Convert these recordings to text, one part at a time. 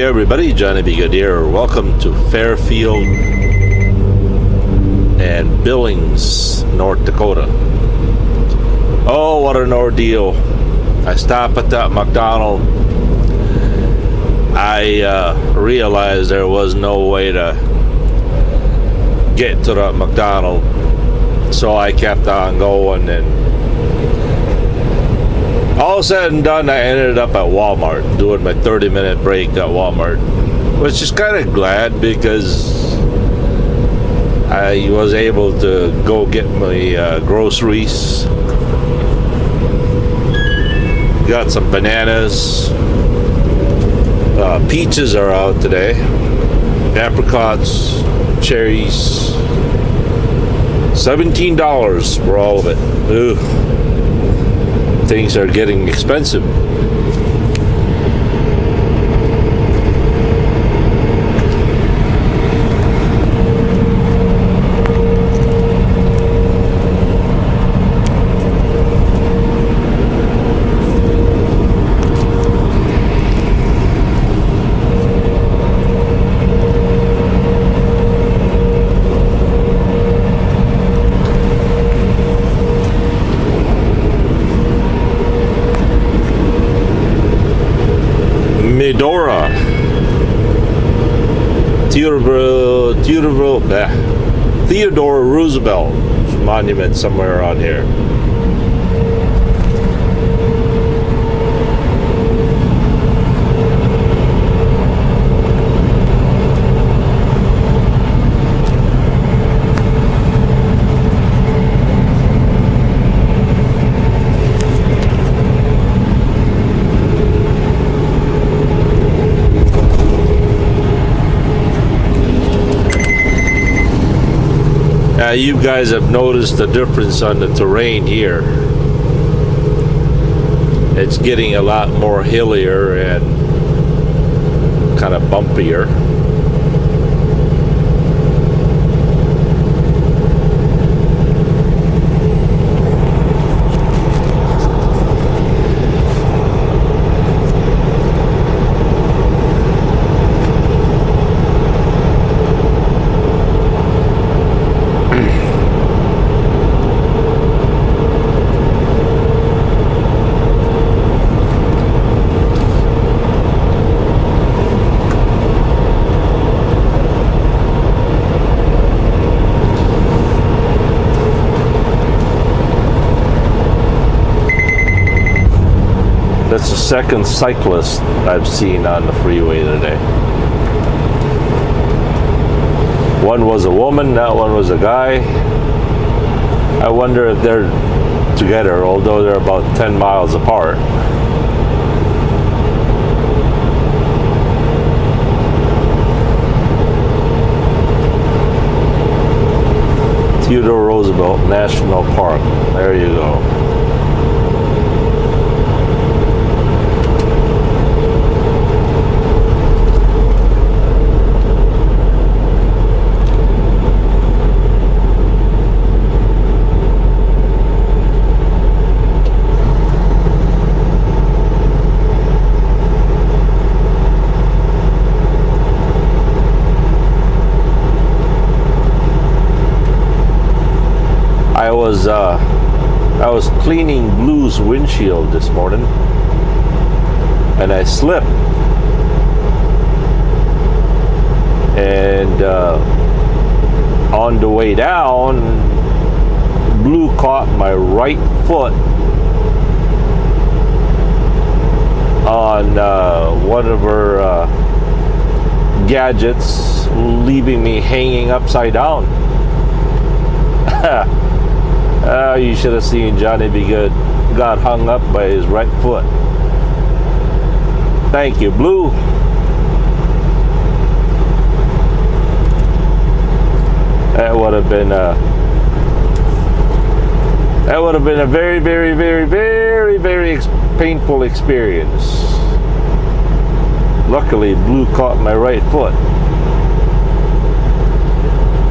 Hey everybody, Johnny B. Good here. Welcome to Fairfield and Billings, North Dakota. Oh, what an ordeal. I stopped at that McDonald's. I realized there was no way to get to that McDonald's, so I kept on going, and all said and done, I ended up at Walmart doing my 30-minute break at Walmart, which is kind of glad because I was able to go get my groceries. Got some bananas. Peaches are out today. Apricots, cherries. $17 for all of it. Ooh. Things are getting expensive. Theodore Roosevelt monument somewhere around here. You guys have noticed the difference on the terrain here. It's getting a lot more hillier and kind of bumpier. That's the second cyclist I've seen on the freeway today. One was a woman, that one was a guy. I wonder if they're together, although they're about 10 miles apart. Theodore Roosevelt National Park. There you go. I was cleaning Blue's windshield this morning, and I slipped, and on the way down, Blue caught my right foot on one of her gadgets, leaving me hanging upside down. You should have seen Johnny B. Good got hung up by his right foot. Thank you, Blue. That would have been a very, very, very, very, very painful experience. Luckily, Blue caught my right foot.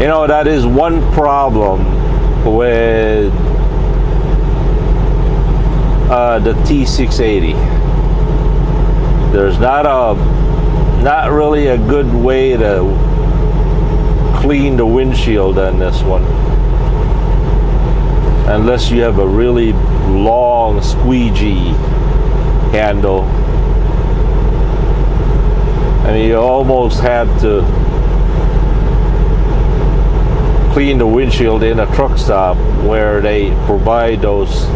You know, that is one problem with the T680. There's not a not really a good way to clean the windshield on this one, unless you have a really long squeegee handle. I mean, you almost have to clean the windshield in a truck stop where they provide those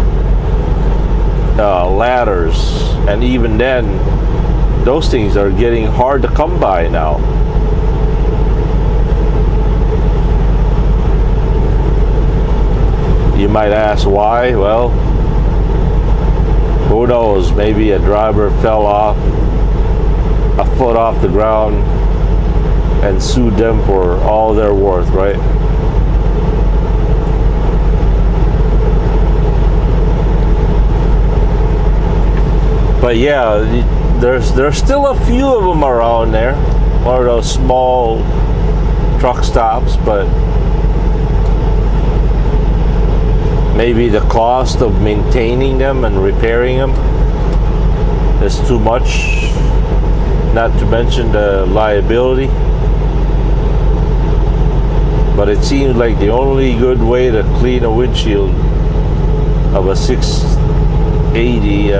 ladders, and even then those things are getting hard to come by now. You might ask why. Well, who knows? Maybe a driver fell off a foot off the ground and sued them for all they're worth, right? But yeah, there's still a few of them around there, one of those small truck stops, but maybe the cost of maintaining them and repairing them is too much, not to mention the liability. But it seems like the only good way to clean a windshield of a 680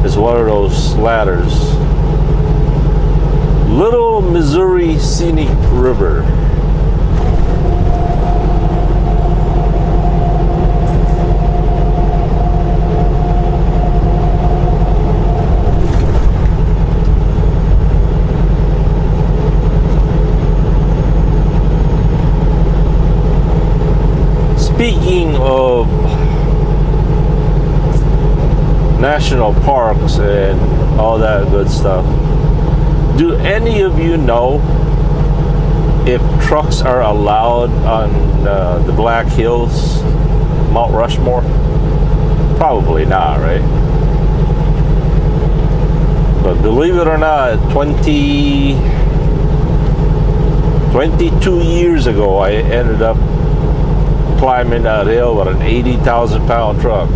is one of those ladders. Little Missouri Scenic River. Speaking of national parks and all that good stuff, do any of you know if trucks are allowed on the Black Hills, Mount Rushmore? Probably not, right? But believe it or not, 22 years ago, I ended up climbing that hill with an 80,000 pound truck.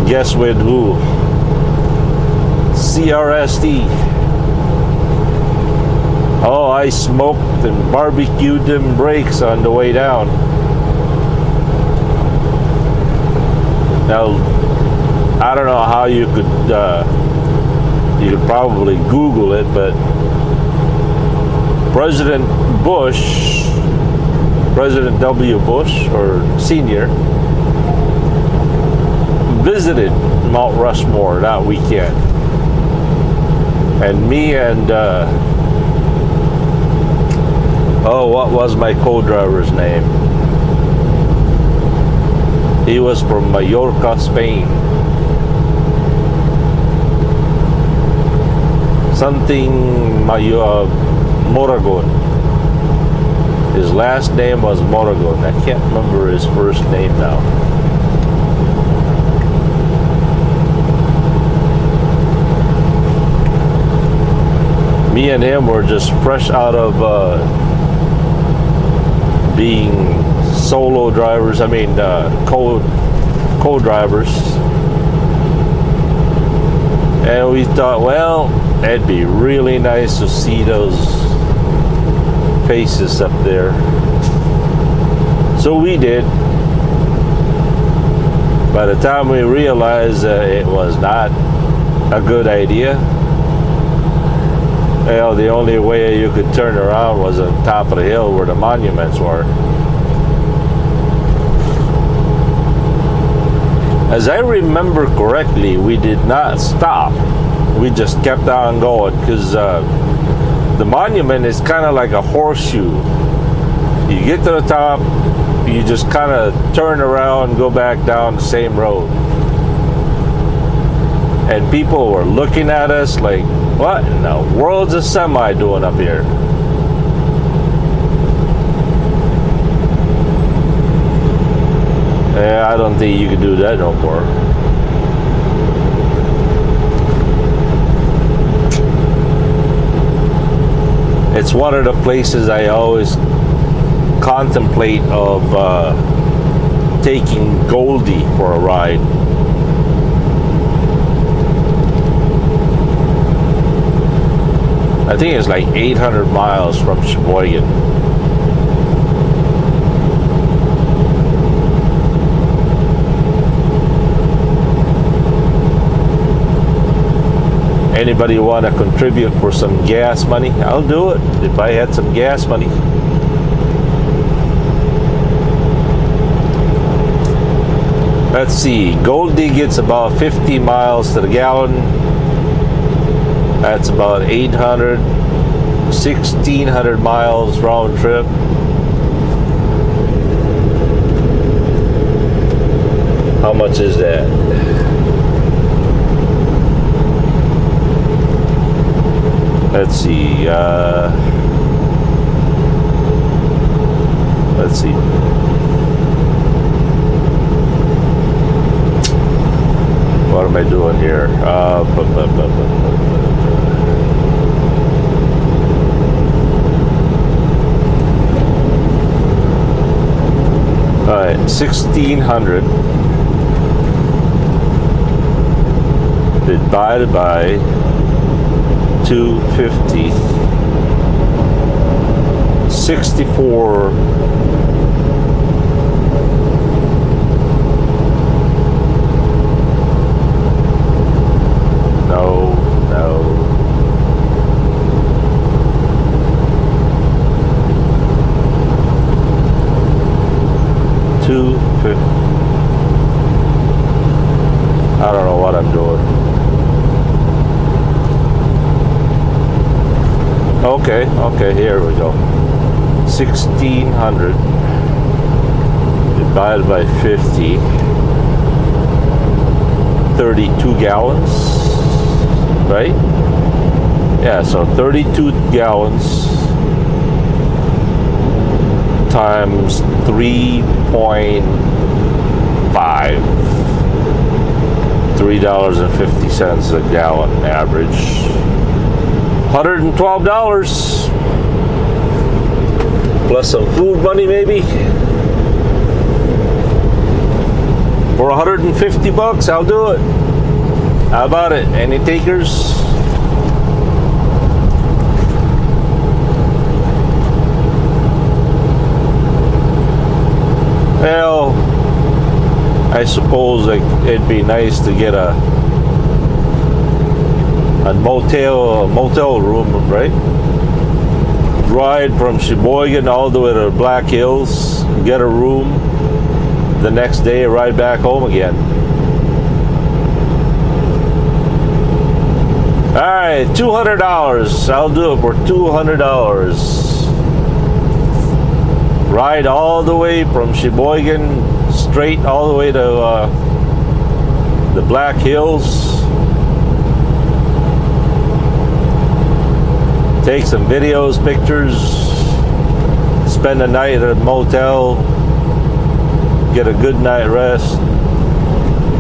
Guess with who? CRST. Oh, I smoked and barbecued them brakes on the way down. Now, I don't know how you could probably Google it, but President W. Bush, or Senior, visited Mount Rushmore that weekend. And me and, what was my co-driver's name? He was from Mallorca, Spain. Something Moragon. His last name was Moragon. I can't remember his first name now. Me and him were just fresh out of being solo drivers. I mean, co-drivers. And we thought, well, it'd be really nice to see those faces up there. So we did. By the time we realized it was not a good idea, well, the only way you could turn around was on top of the hill where the monuments were. As I remember correctly, we did not stop. We just kept on going because the monument is kind of like a horseshoe. You get to the top, you just kind of turn around and go back down the same road. And people were looking at us like, what in the world's a semi doing up here? Yeah, I don't think you can do that no more. It's one of the places I always contemplate of taking Goldie for a ride. I think it's like 800 miles from Sheboygan. Anybody want to contribute for some gas money? I'll do it if I had some gas money. Let's see, Goldie gets about 50 miles to the gallon. That's about 800, 1,600 miles round trip. How much is that? Let's see, let's see. What am I doing here? All right, 1,600 divided by 250, 64. No. 250. I don't know what I'm doing. Okay, here we go. 1,600 divided by 50, 32 gallons, right? Yeah, so 32 gallons times 3.5, $3.50 a gallon average. $112 plus some food money maybe. For 150 bucks, I'll do it. How about it? Any takers? Well, I suppose it'd be nice to get a motel room, right? Ride from Sheboygan all the way to Black Hills, get a room. The next day, ride back home again. All right, $200. I'll do it for $200. Ride all the way from Sheboygan, straight all the way to the Black Hills. Take some videos, pictures, spend the night at a motel, get a good night rest,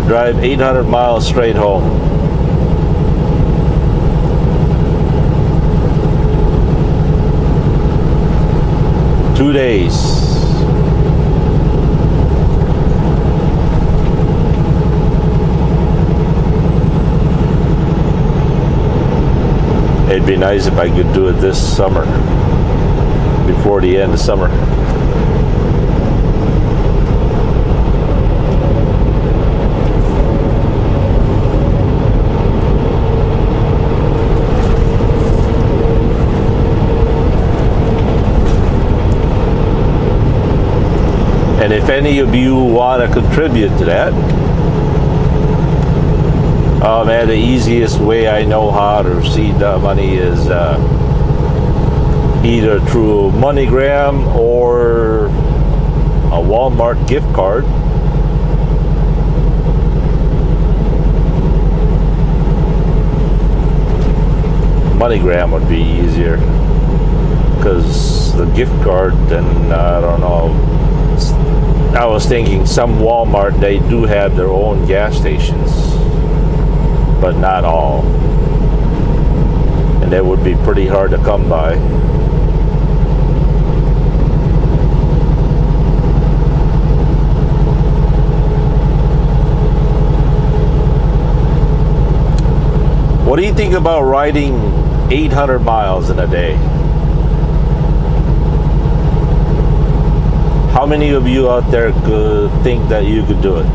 drive 800 miles straight home. Two days. It'd be nice if I could do it this summer, before the end of summer. And if any of you want to contribute to that, man, the easiest way I know how to receive that money is either through MoneyGram or a Walmart gift card. MoneyGram would be easier, because the gift card, then I don't know. I was thinking some Walmart, they do have their own gas stations, but not all, and that would be pretty hard to come by. do you think about riding 800 miles in a day? How many of you out there could think that you could do it?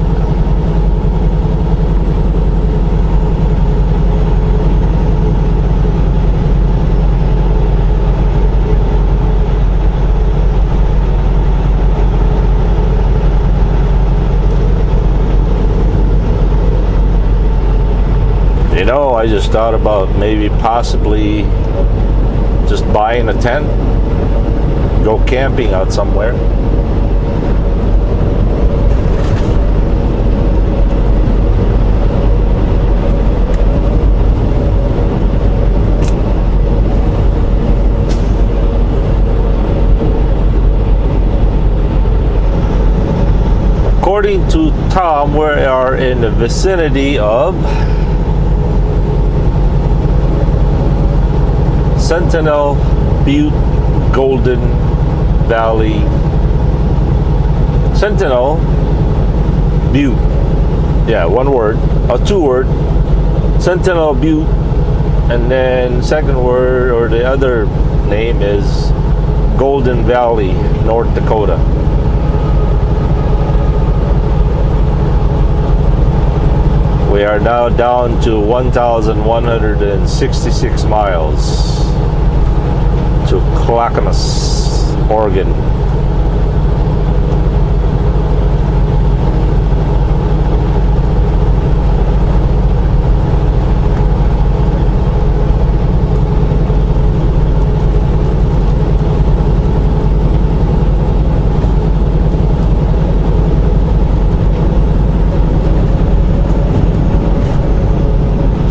You know, I just thought about maybe possibly just buying a tent, go camping out somewhere. According to Tom, we are in the vicinity of Sentinel Butte, Golden Valley. Sentinel Butte. Yeah, one word. Two word. Sentinel Butte. And then second word, or the other name is Golden Valley, North Dakota. We are now down to 1,166 miles to Clackamas, Oregon.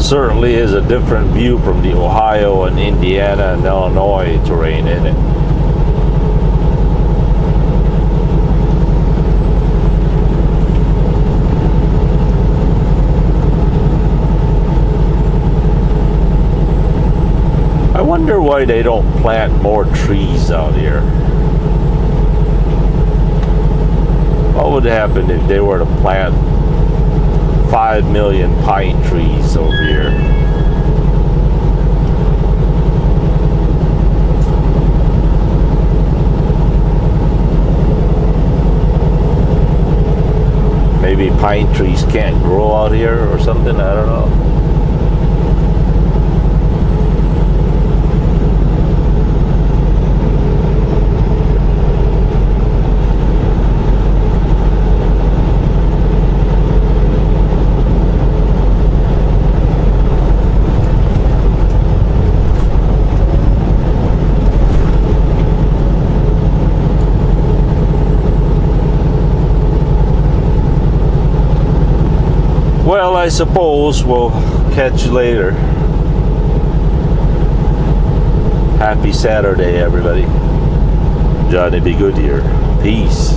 Certainly is a different view from the Ohio and Indiana and Illinois terrain, isn't it? I wonder why they don't plant more trees out here. What would happen if they were to plant 5 million pine trees over here? Maybe pine trees can't grow out here or something, I don't know. Well, I suppose we'll catch you later. Happy Saturday, everybody. Johnny B. Goodyear. Peace.